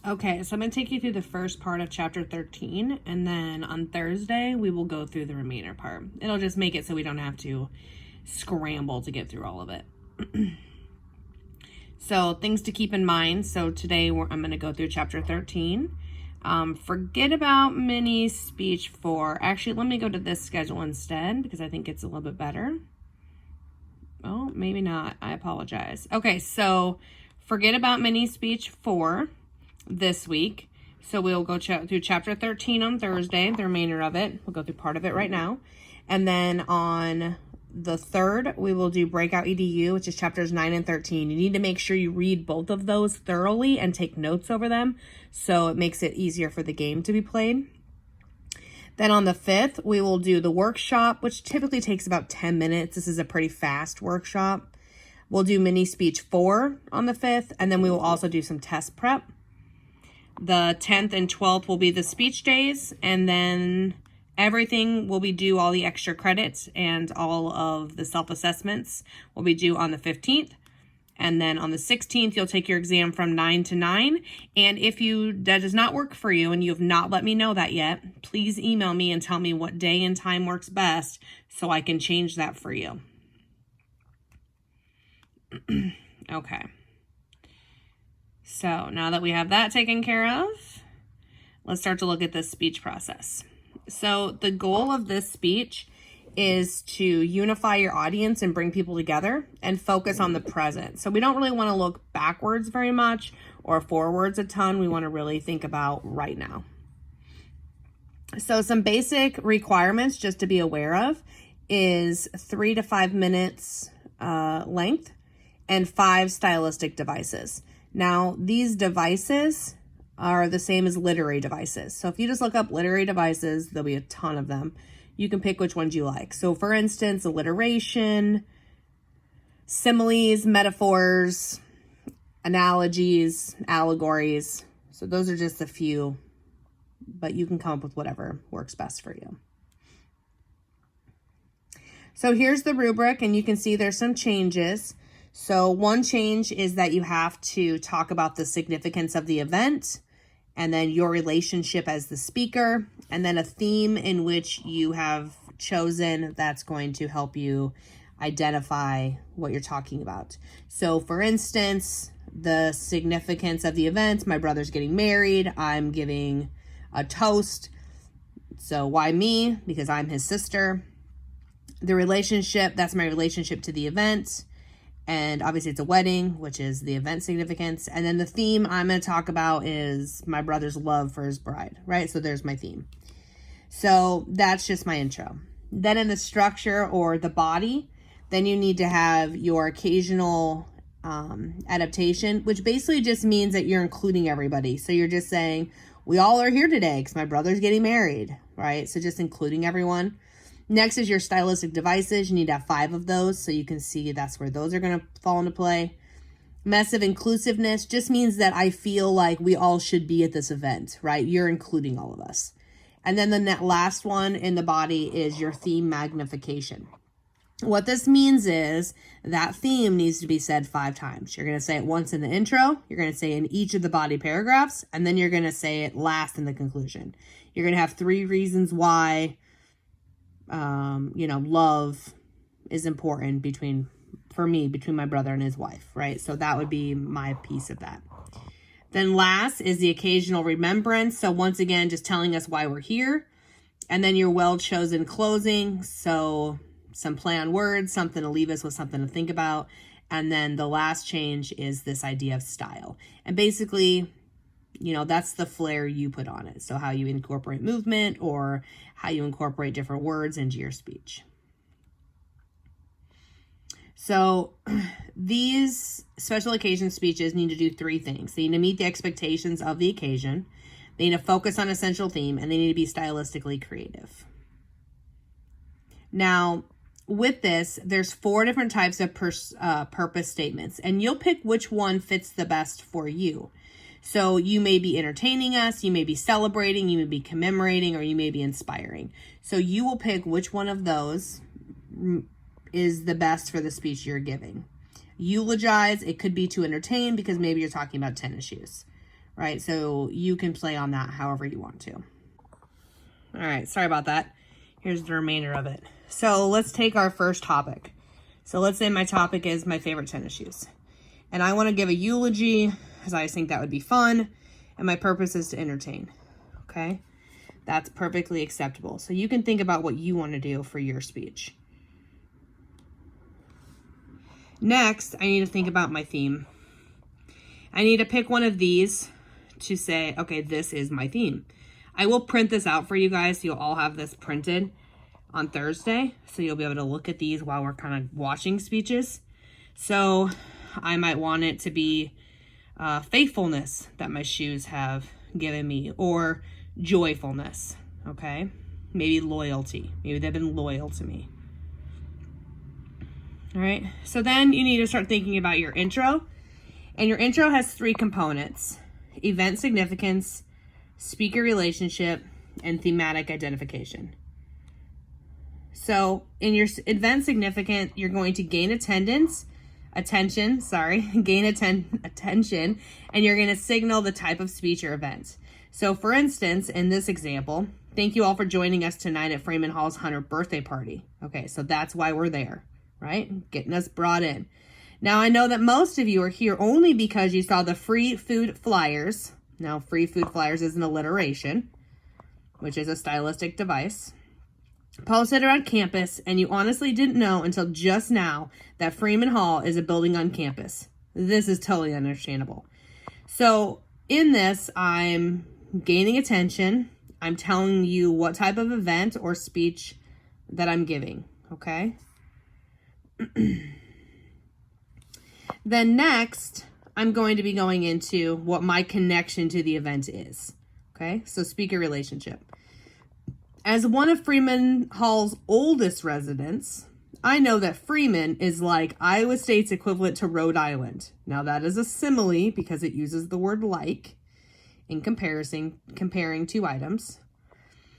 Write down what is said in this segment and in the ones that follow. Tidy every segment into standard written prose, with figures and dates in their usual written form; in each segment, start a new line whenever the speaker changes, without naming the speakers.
Okay, so I'm going to take you through the first part of chapter 13, and then on Thursday, we will go through the remainder part. It'll just make it so we don't have to scramble to get through all of it. So, things to keep in mind. So, today I'm going to go through chapter 13. Forget about mini speech 4. Actually, let me go to this schedule instead because I think it's a little bit better. Oh, maybe not. I apologize. Okay, so forget about mini speech 4 this week. So we'll go through chapter 13 on Thursday, the remainder of it. We'll go through part of it right now. And then on the 3rd, we will do Breakout EDU, which is chapters 9 and 13. You need to make sure you read both of those thoroughly and take notes over them so it makes it easier for the game to be played. Then on the 5th, we will do the workshop, which typically takes about 10 minutes. This is a pretty fast workshop. We'll do mini speech 4 on the 5th, and then we will also do some test prep. The 10th and 12th will be the speech days, and then everything will be due, all the extra credits and all of the self-assessments will be due on the 15th. And then on the 16th, you'll take your exam from 9 to 9. And if that does not work for you and you have not let me know that yet, please email me and tell me what day and time works best so I can change that for you. Okay. So now that we have that taken care of, let's start to look at this speech process. So the goal of this speech is to unify your audience and bring people together and focus on the present. So we don't really want to look backwards very much or forwards a ton. We want to really think about right now. So some basic requirements just to be aware of is 3 to 5 minutes length and 5 stylistic devices. Now, these devices are the same as literary devices. So if you just look up literary devices, there'll be a ton of them. You can pick which ones you like. So for instance, alliteration, similes, metaphors, analogies, allegories. So those are just a few, but you can come up with whatever works best for you. So here's the rubric, and you can see there's some changes. So one change is that you have to talk about the significance of the event, and then your relationship as the speaker, and then a theme in which you have chosen that's going to help you identify what you're talking about. So for instance, the significance of the event, my brother's getting married, I'm giving a toast. So why me? Because I'm his sister. The relationship, that's my relationship to the event. And obviously it's a wedding, which is the event significance. And then the theme I'm going to talk about is my brother's love for his bride, right? So there's my theme. So that's just my intro. Then in the structure or the body, then you need to have your occasional adaptation, which basically just means that you're including everybody. So you're just saying, we all are here today because my brother's getting married, right? So just including everyone. Next is your stylistic devices. You need to have 5 of those so you can see that's where those are going to fall into play. Massive inclusiveness just means that I feel like we all should be at this event, right? You're including all of us. And then the last one in the body is your theme magnification. What this means is that theme needs to be said 5 times. You're going to say it once in the intro, you're going to say it in each of the body paragraphs, and then you're going to say it last in the conclusion. You're going to have 3 reasons why love is important between my brother and his wife, right? So that would be my piece of that. Then last is the occasional remembrance. So once again, just telling us why we're here. And then your well-chosen closing. So some play on words, something to leave us with something to think about. And then the last change is this idea of style. And basically, that's the flair you put on it. So how you incorporate movement or how you incorporate different words into your speech. So these special occasion speeches need to do 3 things. They need to meet the expectations of the occasion. They need to focus on a central theme, and they need to be stylistically creative. Now, with this, there's 4 different types of purpose statements, and you'll pick which one fits the best for you. So you may be entertaining us, you may be celebrating, you may be commemorating, or you may be inspiring. So you will pick which one of those is the best for the speech you're giving. Eulogize, it could be to entertain because maybe you're talking about tennis shoes, right? So you can play on that however you want to. All right, sorry about that. Here's the remainder of it. So let's take our first topic. So let's say my topic is my favorite tennis shoes. And I want to give a eulogy because I just think that would be fun. And my purpose is to entertain. Okay? That's perfectly acceptable. So you can think about what you want to do for your speech. Next, I need to think about my theme. I need to pick one of these to say, okay, this is my theme. I will print this out for you guys. So you'll all have this printed on Thursday. So you'll be able to look at these while we're kind of watching speeches. So I might want it to be faithfulness that my shoes have given me, or joyfulness, okay? Maybe loyalty. Maybe they've been loyal to me. All right, so then you need to start thinking about your intro. And your intro has 3 components: event significance, speaker relationship, and thematic identification. So in your event significant, you're going to gain attention, and you're going to signal the type of speech or event. So for instance, in this example, thank you all for joining us tonight at Freeman Hall's 100th birthday party. Okay, so that's why we're there, right? Getting us brought in. Now, I know that most of you are here only because you saw the free food flyers. Now, free food flyers is an alliteration, which is a stylistic device, posted around campus, and you honestly didn't know until just now that Freeman Hall is a building on campus. This is totally understandable. So in this, I'm gaining attention. I'm telling you what type of event or speech that I'm giving, okay? Then next, I'm going to be going into what my connection to the event is, okay? So speaker relationship. As one of Freeman Hall's oldest residents, I know that Freeman is like Iowa State's equivalent to Rhode Island. Now that is a simile because it uses the word like in comparing 2 items.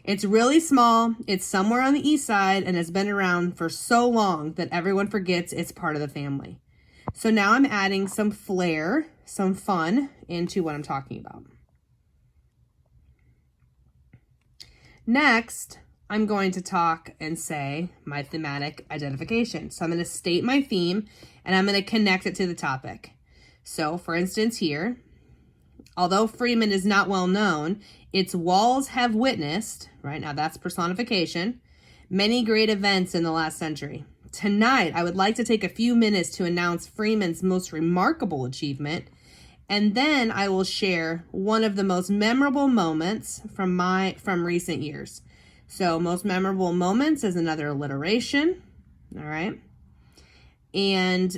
It's really small, it's somewhere on the east side, and has been around for so long that everyone forgets it's part of the family. So now I'm adding some flair, some fun into what I'm talking about. Next, I'm going to talk and say my thematic identification. So I'm going to state my theme and I'm going to connect it to the topic. So for instance here, although Freeman is not well known, its walls have witnessed, right now that's personification, many great events in the last century. Tonight, I would like to take a few minutes to announce Freeman's most remarkable achievement, and then I will share one of the most memorable moments from recent years. So most memorable moments is another alliteration, all right? And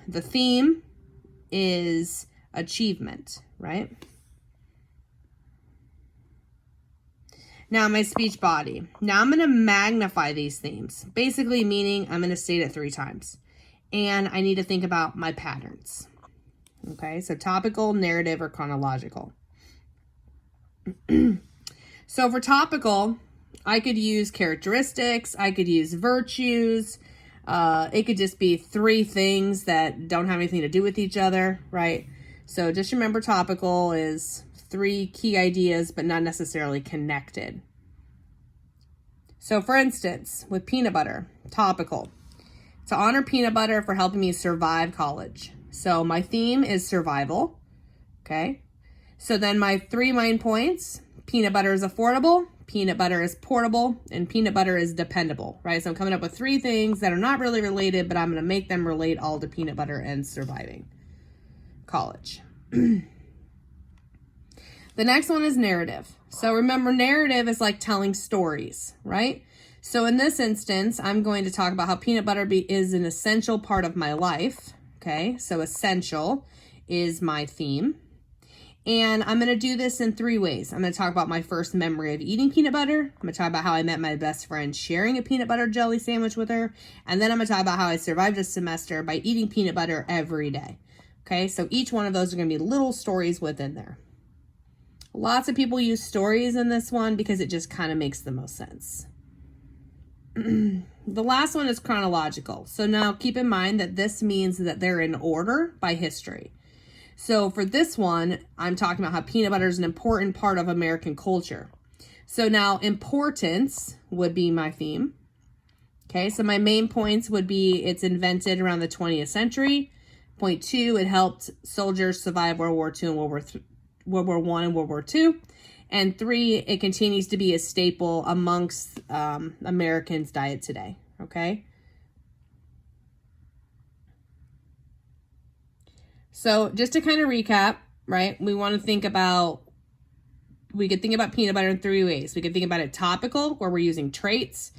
the theme is achievement, right? Now my speech body. Now I'm going to magnify these themes, basically meaning I'm going to state it 3 times. And I need to think about my patterns. Okay, so topical, narrative, or chronological. So for topical, I could use characteristics, I could use virtues, it could just be 3 things that don't have anything to do with each other, right? So just remember topical is 3 key ideas, but not necessarily connected. So for instance, with peanut butter, topical, to honor peanut butter for helping me survive college. So my theme is survival, okay? So then my 3 main points, peanut butter is affordable, peanut butter is portable, and peanut butter is dependable, right? So I'm coming up with 3 things that are not really related, but I'm going to make them relate all to peanut butter and surviving college. The next one is narrative. So remember, narrative is like telling stories, right? So in this instance, I'm going to talk about how peanut butter is an essential part of my life, okay? So essential is my theme. And I'm going to do this in 3 ways. I'm going to talk about my first memory of eating peanut butter. I'm going to talk about how I met my best friend sharing a peanut butter jelly sandwich with her. And then I'm going to talk about how I survived a semester by eating peanut butter every day. Okay, so each one of those are going to be little stories within there. Lots of people use stories in this one because it just kind of makes the most sense. The last one is chronological. So now keep in mind that this means that they're in order by history. So for this one, I'm talking about how peanut butter is an important part of American culture. So now importance would be my theme. Okay, so my main points would be it's invented around the 20th century. Point 2, it helped soldiers survive World War II and World War I and World War II. And 3, it continues to be a staple amongst Americans' diet today. Okay. So just to kind of recap, right, we could think about peanut butter in 3 ways. We could think about it topical, where we're using traits,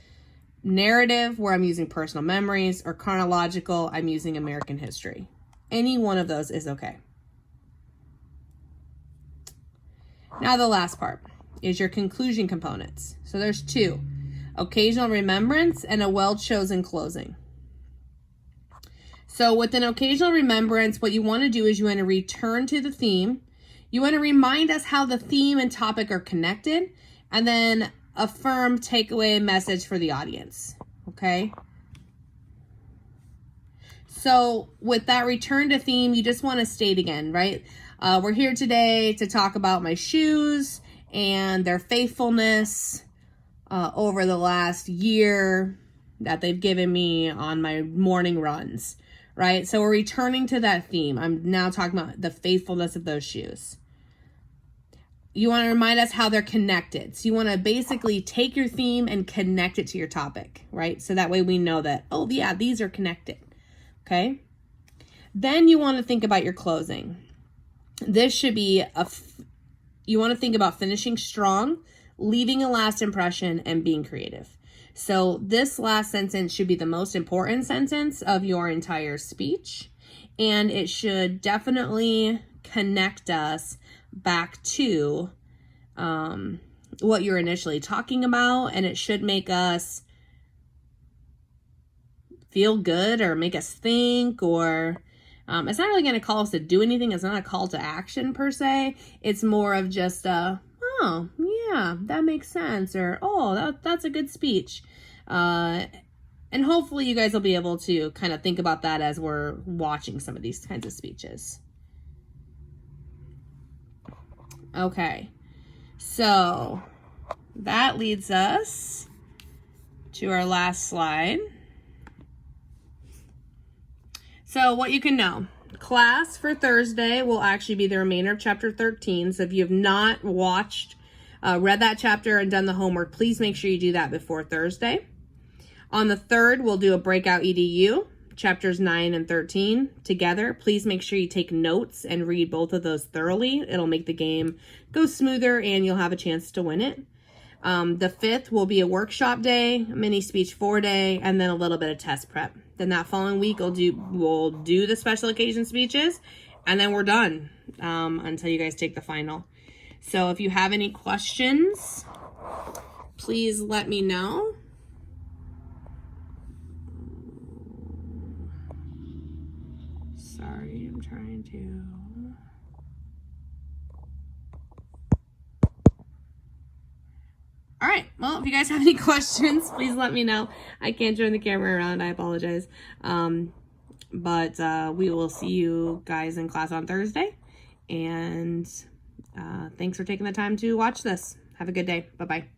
narrative, where I'm using personal memories, or chronological, I'm using American history. Any one of those is okay. Now the last part is your conclusion components. So there's 2, occasional remembrance and a well-chosen closing. So with an occasional remembrance, what you want to do is you want to return to the theme. You want to remind us how the theme and topic are connected, and then affirm takeaway message for the audience. Okay. So with that return to theme, you just want to state again, right? We're here today to talk about my shoes and their faithfulness over the last year that they've given me on my morning runs, right? So we're returning to that theme. I'm now talking about the faithfulness of those shoes. You want to remind us how they're connected. So you want to basically take your theme and connect it to your topic, right? So that way we know that, oh yeah, these are connected. Okay. Then you want to think about your closing. This should be you want to think about finishing strong, leaving a last impression, and being creative. So this last sentence should be the most important sentence of your entire speech. And it should definitely connect us back to what you're initially talking about, and it should make us feel good or make us think, or it's not really going to call us to do anything. It's not a call to action per se. It's more of just oh yeah, that makes sense, or oh, that's a good speech. And hopefully you guys will be able to kind of think about that as we're watching some of these kinds of speeches. Okay, so that leads us to our last slide. So what you can know, class for Thursday will actually be the remainder of chapter 13. So if you have not read that chapter and done the homework, please make sure you do that before Thursday. On the 3rd, we'll do a breakout EDU, chapters 9 and 13 together. Please make sure you take notes and read both of those thoroughly. It'll make the game go smoother and you'll have a chance to win it. The 5th will be a workshop day, a mini speech 4 day, and then a little bit of test prep. Then that following week we'll do the special occasion speeches, and then we're done until you guys take the final. So if you have any questions, please let me know. Sorry, I'm trying to... All right, well, if you guys have any questions, please let me know. I can't turn the camera around, I apologize. But we will see you guys in class on Thursday. And thanks for taking the time to watch this. Have a good day. Bye-bye.